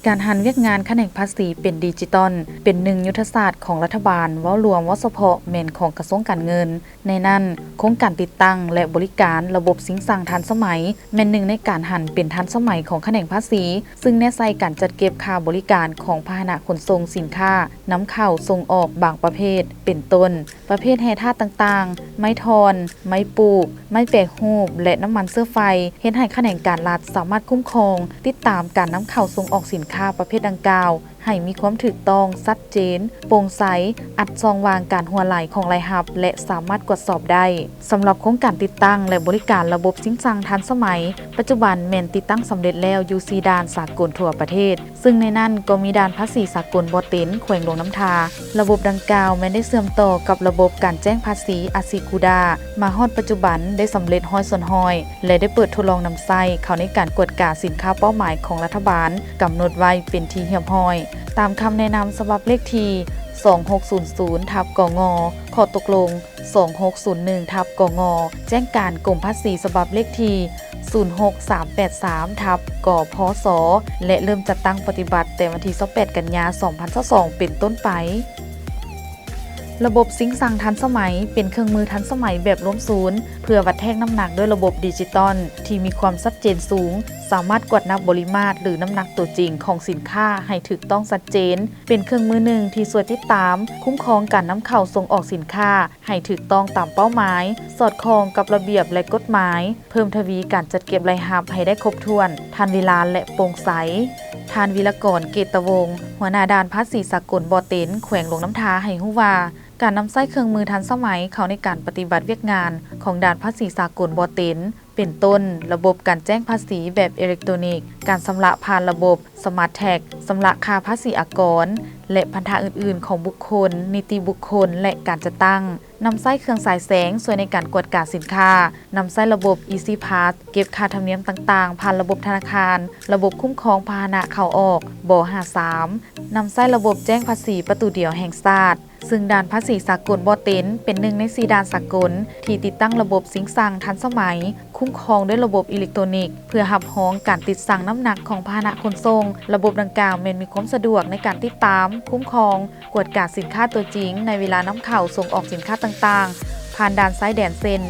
การหันเวียกงานแขนงภาษีเป็นดิจิตอลเป็นหนึ่งยุทธศาสตร์ของรัฐบาลว่ารวมว่าเฉพาะแม่นของกระทรวงการเงินในนั้นโครงการติดตั้งและบริการระบบสิงสั่งทันสมัยแม่นหนึ่งในการหันเป็นทันสมัยของแขนงภาษีซึ่งแนใส่การจัดเก็บค่าบริการของพาหนะขนส่งสินค้านำเข้าส่งออกบางประเภทเป็นต้นประเภทแห่ท่าต่างๆไม้ทอนไม้ปลูกไม้แปรรูปและน้ำมันเสื้อไฟเฮ็ดให้แขนงการรัฐสามารถคุ้มครองติดตามการนำเข้าส่งออกสินค้าประเภทดังกล่าวให้มีความถูกต้องชัดเจนโปร่งใสอัดซองวางการหัวไหลของรายรับและสามารถตรวจสอบได้สำหรับโครงการติดตั้งและบริการระบบสินสั่งทันสมัยปัจจุบันแม่นติดตั้งสำเร็จแล้วอยู่4ด่านสากลทั่วประเทศซึ่งในนั้นก็มีด่านภาษีสากลบ่เต็นแขวงหลวงน้ำทาระบบดังกล่าวแม้นได้เชื่อมต่อกับระบบการแจ้งภาษีอาซิกูดามาฮอดปัจจุบันได้สำเร็จ100 ส่วน100และได้เปิดทดลองนำใช้เข้าในการกวดกาสินค้าเป้าหมายของรัฐบาลกำหนดไว้เป็นที่เรียบร้อยตามคำแนะนำฉบับเลขที่2600/กงข้อตกลง2601/กงแจ้งการกรมภาษีฉบับเลขที่06383/กพศและเริ่มจัดตั้งปฏิบัติแต่วันที่28 กันยายน 2022เป็นต้นไประบบสิงสั่งทันสมัยเป็นเครื่องมือทันสมัยแบบล้มศูนย์เพื่อวัดแทกน้ำหนักด้วยระบบดิจิตอลที่มีความชัดเจนสูงสามารถกวดนับปริมาตรหรือน้ำหนักตัวจริงของสินค้าให้ถูกต้องชัดเจนเป็นเครื่องมือหนึ่งที่ช่วยติดตามคุ้มครองการนำเข้าส่งออกสินค้าให้ถูกต้องตามเป้าหมายสอดคล้องกับระเบียบและกฎหมายเพิ่มทวีการจัดเก็บรายรับให้ได้ครบถ้วนทันเวลาและโปร่งใสท่านวิรกรเกตวงศ์หัวหน้าด่านภาษีสากลบ่อเต็นแขวงหลวงน้ำทาให้ฮู้ว่าการนำใช้เครื่องมือทันสมัยเข้าในการปฏิบัติเวียกงานของด่านภาษีสากลบ่อเต็นเป็นต้นระบบการแจ้งภาษีแบบอิเล็กทรอนิกส์การชำระผ่านระบบสมาร์ทแท็กชำระค่าภาษีอากรและพันธะอื่นๆของบุคคลนิติบุคคลและการจัดตั้งนำใช้เครื่องฉายแสงช่วยในการกวดกาสินค้านำใช้ระบบ Easy Pass เก็บค่าธรรมเนียมต่างๆผ่านระบบธนาคารระบบคุ้มครองพาหนะเข้าออกบ53นำใช้ระบบแจ้งภาษีประตูเดียวแห่งชาติซึ่งด่านภาษีสากลบ่อเต็นเป็นหนึ่งใน4ด่านสากลที่ติดตั้งระบบสิงสั่งทันสมัยคุ้มครองด้วยระบบอิเล็กทรอนิกส์เพื่อรับรองการติดสั่งน้ำหนักของพาหนะขนส่งระบบดังกล่าวมีความสะดวกในการติดตามคุ้มครองกวดกาสินค้าตัวจริงในเวลานำเข้าส่งออกสินค้าต่างๆผ่านด่านซ้ายแดนเซ็น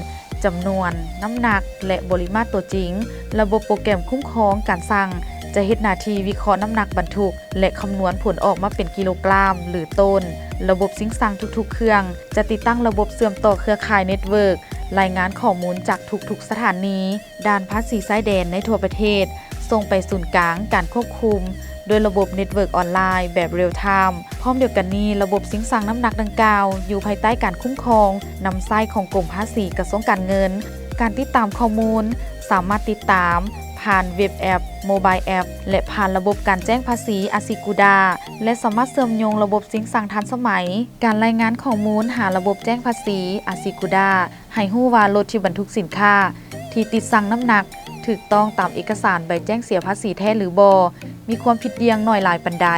จำนวนน้ำหนักและปริมาตรตัวจริงระบบโปรแกรมคุ้มครองการสั่งจะเฮ็ดหน้าที่วิเคราะห์น้ำหนักบรรทุกและคำนวณผลออกมาเป็นกิโลกรัมหรือต้นระบบสิงสั่งทุกๆเครื่องจะติดตั้งระบบเชื่อมต่อเครือข่ายเน็ตเวิร์กรายงานข้อมูลจากทุกๆสถานีด้านภาษีซ้ายแดนในทั่วประเทศส่งไปศูนย์กลางการควบคุมโดยระบบเน็ตเวิร์กออนไลน์แบบเรียลไทม์พร้อมเดียวกันนี้ระบบสิงสั่งน้ำหนักดังกล่าวอยู่ภายใต้การคุ้มครองนำใช้ของกรมภาษีกระทรวงการเงินการติดตามข้อมูลสามารถติดตามผ่านเว็บแอปโมบายแอปและผ่านระบบการแจ้งภาษีอาซิกูดาและสามารถเชื่อมโยงระบบสิงสั่งทันสมัยการรายงานข้อมูลหาระบบแจ้งภาษีอาซิกูดาให้ฮู้ว่ารถที่บรรทุกสินค้าที่ติดสั่งน้ำหนักถูกต้องตามเอกสารใบแจ้งเสียภาษีแท้หรือบ่มีความผิดเดียงหน่อยหลายปานใด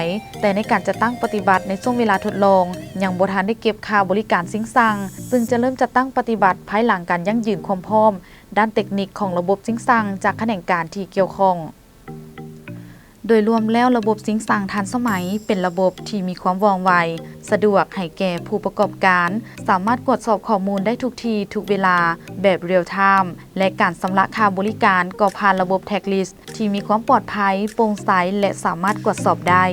แต่ในการจะตั้งปฏิบัติในช่วงเวลาทดลองยังบ่ทันได้เก็บค่าบริการสิงสั่งซึ่งจะเริ่มจะตั้งปฏิบัติภายหลังการยั่งยืนความพร้อมด้านเทคนิคของระบบสิงสั่งจากแขนงการที่เกี่ยวข้องโดยรวมแล้วระบบสิงสั่งทันสมัยเป็นระบบที่มีความว่องไวสะดวกให้แก่ผู้ประกอบการสามารถตรวจสอบข้อมูลได้ทุกทีทุกเวลาแบบเรียลไทม์และการชำระค่าบริการก็ผ่านระบบแท็กลิสต์ที่มีความปลอดภัยโปร่งใสและสามารถตรวจสอบได้